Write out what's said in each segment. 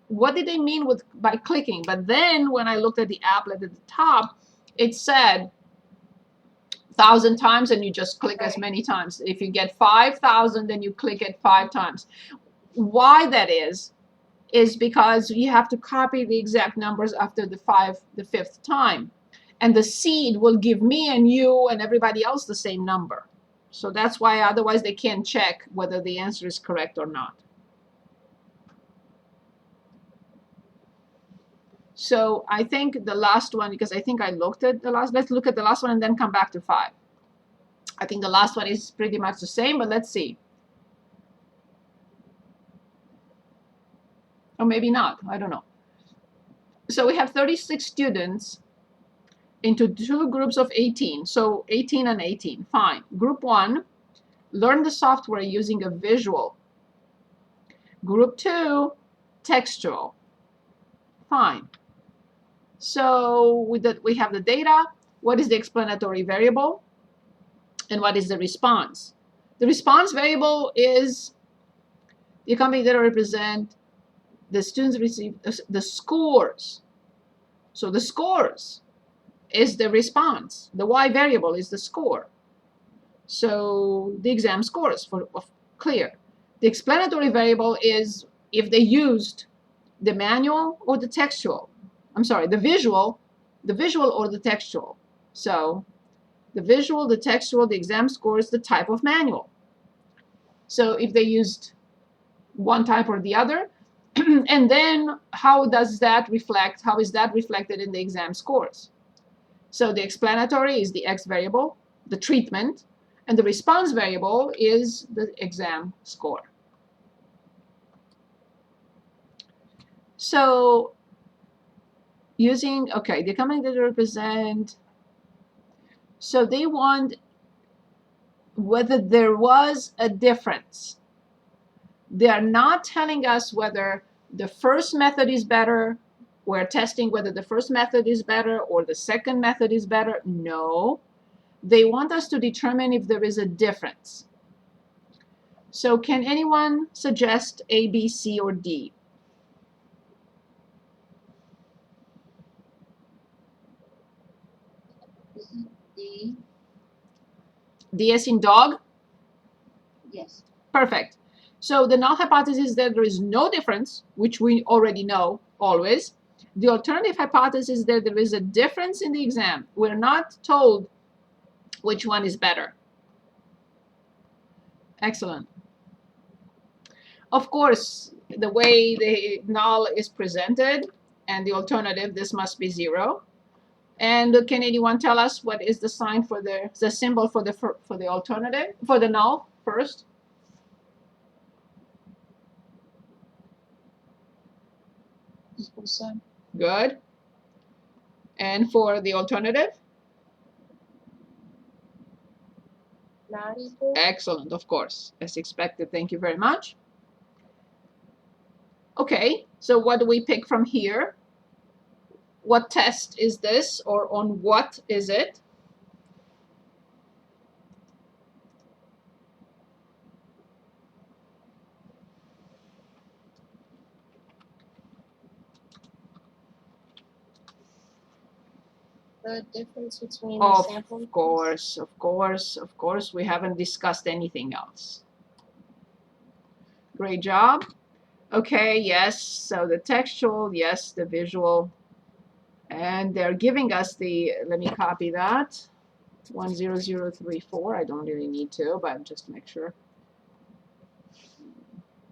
what did they mean with by clicking? But then when I looked at the applet at the top, it said 1,000 times, and you just click as many times. If you get 5,000, then you click it 5 times. Why that is because you have to copy the exact numbers after the 5th time, and the seed will give me and you and everybody else the same number. So that's why, otherwise they can't check whether the answer is correct or not. So I think the last one, because I think I looked at the last, let's look at the last one and then come back to 5. I think the last one is pretty much the same, but let's see. Or maybe not, I don't know. So we have 36 students into 2 groups of 18. So 18 and 18, fine. Group 1, learn the software using a visual. Group 2, textual. Fine. So we have the data. What is the explanatory variable? And what is the response? The response variable is the accompanying data represent the students receive the scores. So the scores is the response. The y variable is the score. So the exam scores clear. The explanatory variable is if they used the manual or the textual. I'm sorry, the visual or the textual. So the visual, the textual, the exam score is the type of manual. So if they used one type or the other, and then how does that reflect? How is that reflected in the exam scores? So the explanatory is the x variable, the treatment, and the response variable is the exam score. So using, okay, the accompanying data represent, so they want whether there was a difference. They are not telling us whether the first method is better. We're testing whether the first method is better or the second method is better. No, they want us to determine if there is a difference. So can anyone suggest A, B, C, or D? D. D as in dog? Yes. Perfect. So the null hypothesis is that there is no difference, which we already know always. The alternative hypothesis is that there is a difference in the exam. We're not told which one is better. Excellent. Of course, the way the null is presented and the alternative, this must be 0. And can anyone tell us what is the sign for the symbol for the alternative, for the null first? Equal sign. Good. And for the alternative? Not equal. Excellent, of course, as expected. Thank you very much. Okay, so what do we pick from here? What test is this, or on what is it? The difference between the sample. Of course, we haven't discussed anything else. Great job. Okay, yes, so the textual, yes, the visual. And they're giving us the, let me copy that, 10034. I don't really need to, but just to make sure.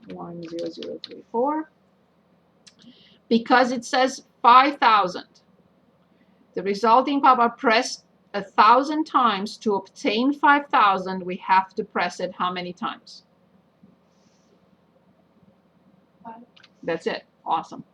10034. Because it says 5,000. The resulting pop-up pressed 1,000 times to obtain 5,000. We have to press it how many times? 5. That's it. Awesome.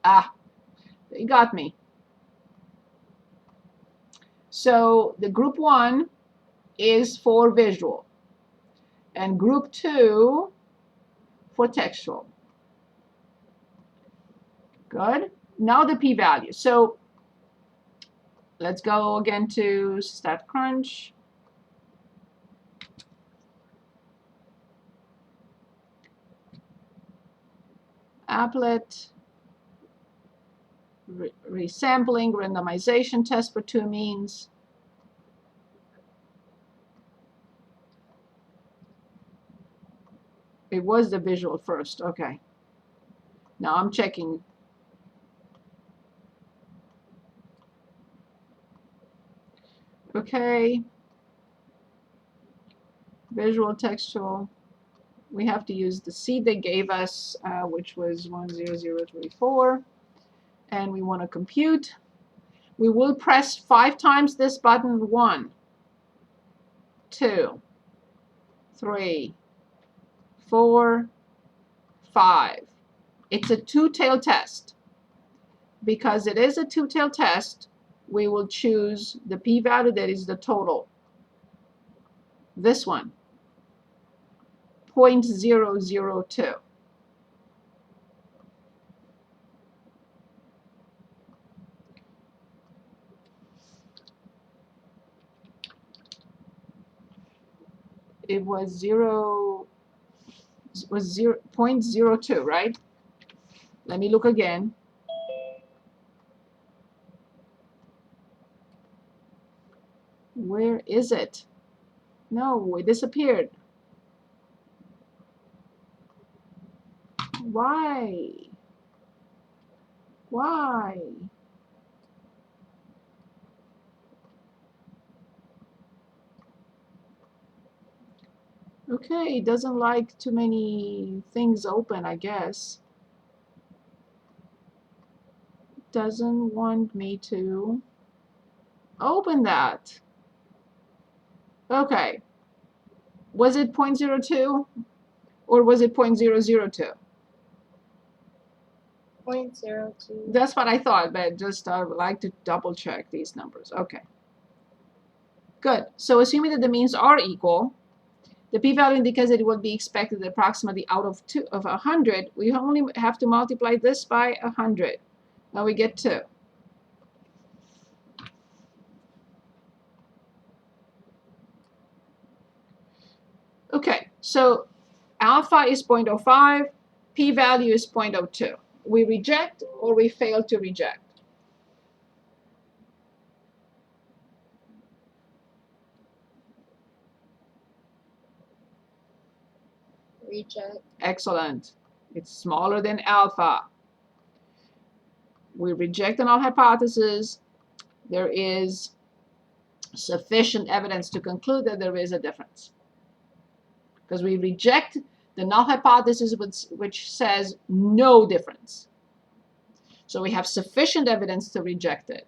Ah, they got me. So the group 1 is for visual, and group 2 for textual. Good. Now the p-value. So let's go again to StatCrunch. Applet, resampling, randomization test for 2 means. It was the visual first. Okay. Now I'm checking. Okay. Visual, textual. We have to use the seed they gave us, which was 10034. And we want to compute. We will press 5 times this button. 1, 2, 3, 4, 5. It's a two-tailed test. Because it is a two-tailed test, we will choose the p-value that is the total. This one, 0.002. It was 0.02, right? Let me look again. Where is it? No, it disappeared. Why? Why? Okay, it doesn't like too many things open, I guess. Doesn't want me to open that. Okay. Was it 0.02 or was it 0.002? 0.02. That's what I thought, but just I would like to double check these numbers. Okay. Good. So assuming that the means are equal, the p-value indicates that it would be expected that approximately out of 100, we only have to multiply this by 100. Now we get 2. Okay, so alpha is 0.05, p-value is 0.02. We reject or we fail to reject. Reject. Excellent. It's smaller than alpha. We reject the null hypothesis. There is sufficient evidence to conclude that there is a difference. Because we reject the null hypothesis which says no difference. So we have sufficient evidence to reject it.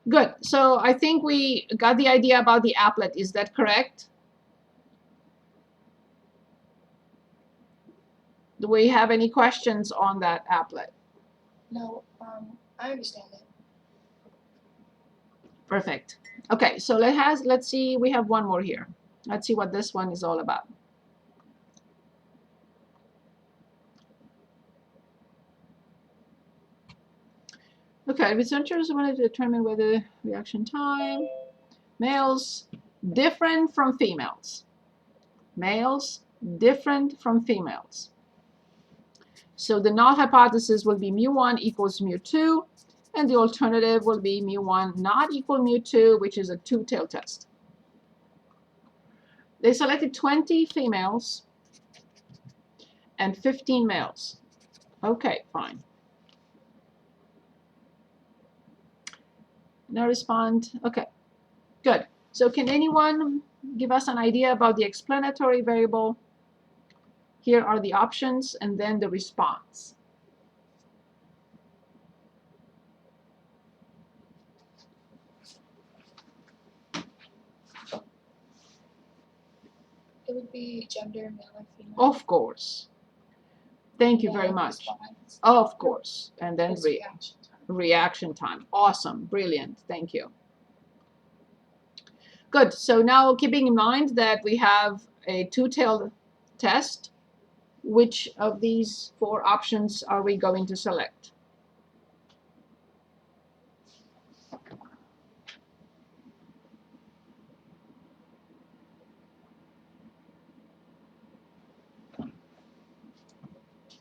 Good. So I think we got the idea about the applet. Is that correct? Do we have any questions on that applet? No, I understand it. Perfect. Okay, so let's see, we have one more here. Let's see what this one is all about. Okay, researchers wanted to determine whether reaction time, males different from females. Males different from females. So the null hypothesis will be mu1 equals mu2, and the alternative will be mu1 not equal mu2, which is a two-tailed test. They selected 20 females and 15 males. Okay, fine. No respond. Okay, good. So can anyone give us an idea about the explanatory variable? Here are the options and then the response. It would be gender, male and female. Of course. Thank you very much. Response. Of course. And then Reaction time. reaction time. Awesome. Brilliant. Thank you. Good. So now keeping in mind that we have a two-tailed test, which of these 4 options are we going to select?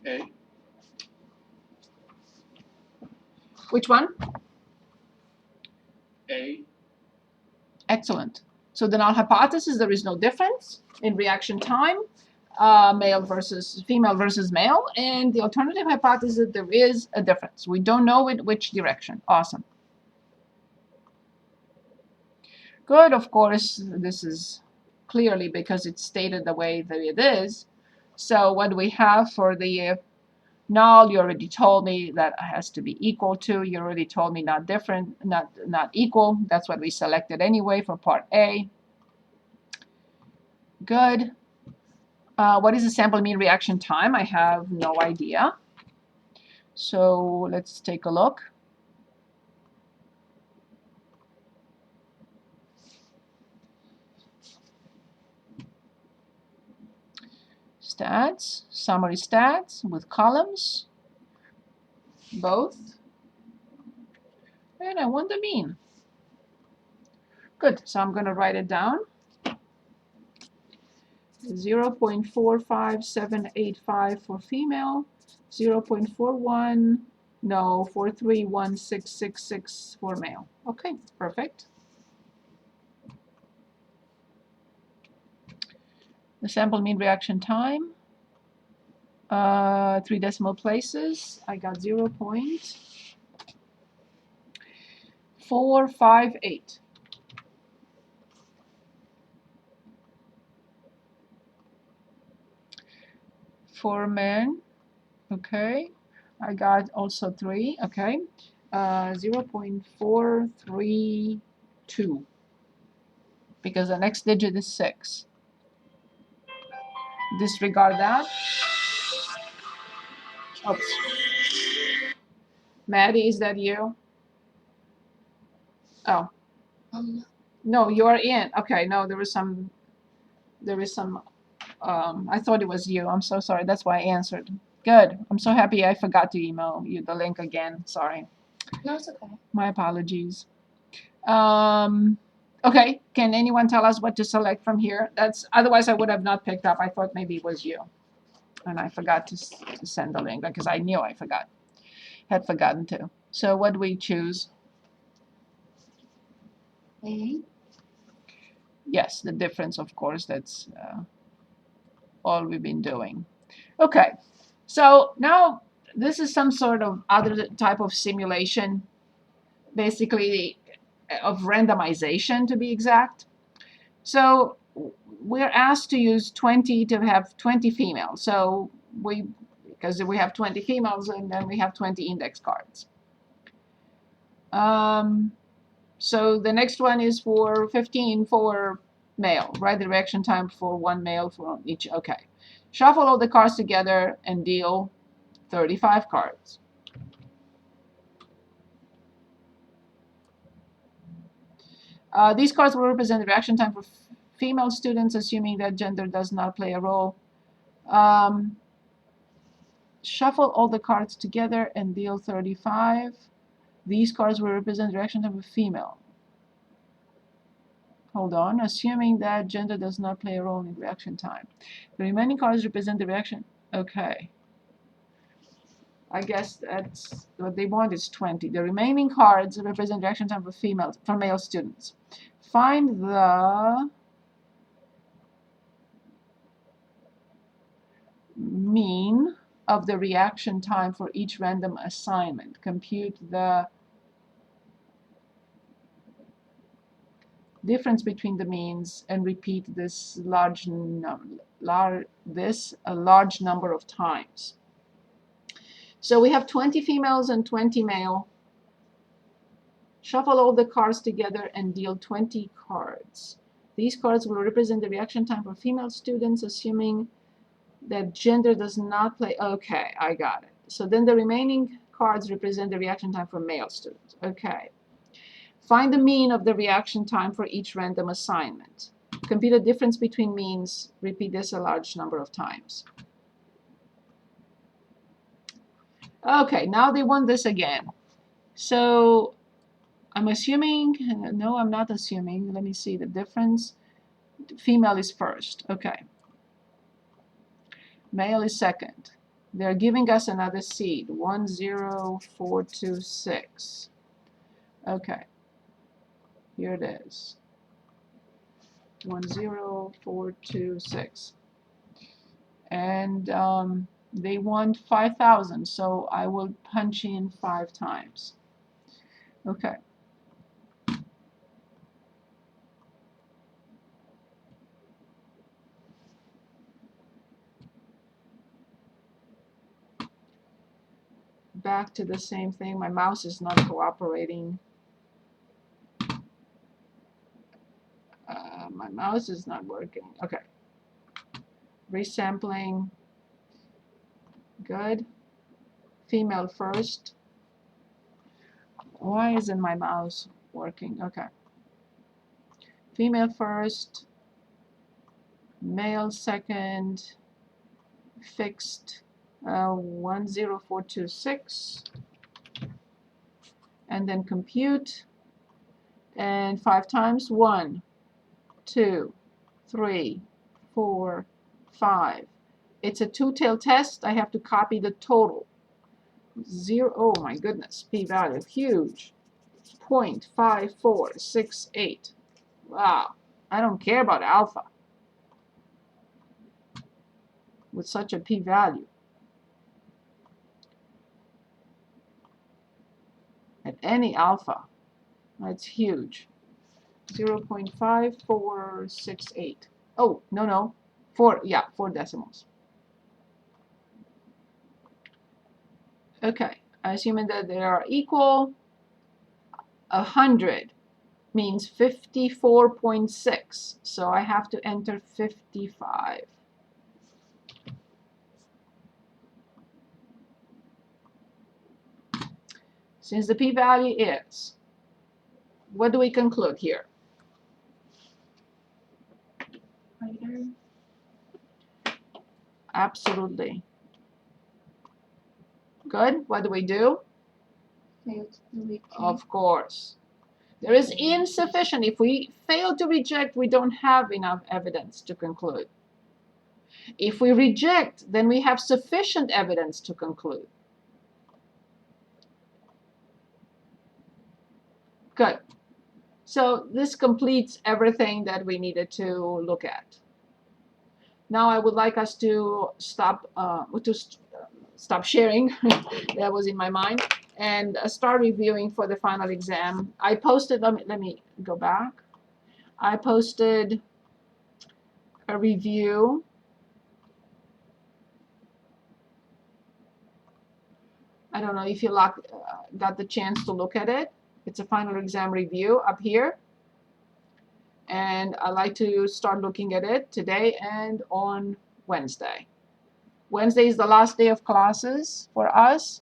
A. Which one? A. Excellent. So the null hypothesis, there is no difference in reaction time, female versus male, and the alternative hypothesis, there is a difference. We don't know in which direction. Awesome. Good, of course, this is clearly because it's stated the way that it is. So what do we have for the null? You already told me that it has to be equal to. You already told me not different, not equal. That's what we selected anyway for part A. Good. What is the sample mean reaction time? I have no idea. So let's take a look. Stats, summary stats with columns, both. And I want the mean. Good, so I'm going to write it down. 0.45785 for female, 4316666 for male. Okay, perfect. The sample mean reaction time, 3 decimal places. I got 0.458. For men, okay, I got also 3, okay, 0.432, because the next digit is 6. Disregard that. Oops. Maddie, is that you? Oh. No, you're in. Okay, no, there is some, I thought it was you. I'm so sorry. That's why I answered. Good. I'm so happy I forgot to email you the link again. Sorry. No, it's okay. My apologies. Okay, can anyone tell us what to select from here? Otherwise I would have not picked up. I thought maybe it was you. And I forgot to send the link because I knew I had forgotten to. So what do we choose? A. Yes, the difference, of course, that's all we've been doing. Okay, so now this is some sort of other type of simulation, basically of randomization to be exact. So we're asked to use 20 to have 20 females. So because we have 20 females and then we have 20 index cards. So the next one is for 15 for male, right? The reaction time for 1 male for each. Okay. Shuffle all the cards together and deal 35 cards. These cards will represent the reaction time for female students, assuming that gender does not play a role. Shuffle all the cards together and deal 35. These cards will represent the reaction time for female. Hold on, assuming that gender does not play a role in reaction time. The remaining cards represent the reaction. Okay. I guess that's what they want is 20. The remaining cards represent reaction time for male students. Find the mean of the reaction time for each random assignment. Compute the difference between the means and repeat this a large number of times. So we have 20 females and 20 male. Shuffle all the cards together and deal 20 cards. These cards will represent the reaction time for female students, assuming that gender does not play. Okay, I got it. So then the remaining cards represent the reaction time for male students. Okay. Find the mean of the reaction time for each random assignment. Compute the difference between means. Repeat this a large number of times. Okay, now they want this again. So I'm assuming, no, I'm not assuming. Let me see the difference. Female is first. Okay. Male is second. They're giving us another seed, 10426. Okay. Here it is. 10426. And they want 5,000, so I will punch in 5 times. Okay. Back to the same thing. My mouse is not cooperating. My mouse is not working. Okay. Resampling. Good. Female first. Why isn't my mouse working? Okay. Female first. Male second. Fixed. 10426. And then compute. And 5 times. 1, 2, 3, 4, 5. It's a two-tailed test. I have to copy the total. 0, oh my goodness, p-value, huge. 0.5468. Wow, I don't care about alpha with such a p-value. At any alpha, that's huge. 0.5468. Oh, no, 4, yeah, 4 decimals. Okay, assuming that they are equal, 100 means 54.6, so I have to enter 55. Since the p-value is, what do we conclude here? Greater. Absolutely. Good. What do we do? Failed to reject. Of course. There is insufficient. If we fail to reject, we don't have enough evidence to conclude. If we reject, then we have sufficient evidence to conclude. Good. So this completes everything that we needed to look at. Now I would like us to stop sharing. That was in my mind, and start reviewing for the final exam. I posted. Let me go back. I posted a review. I don't know if you got the chance to look at it. It's a final exam review up here. And I like to start looking at it today and on Wednesday. Wednesday is the last day of classes for us.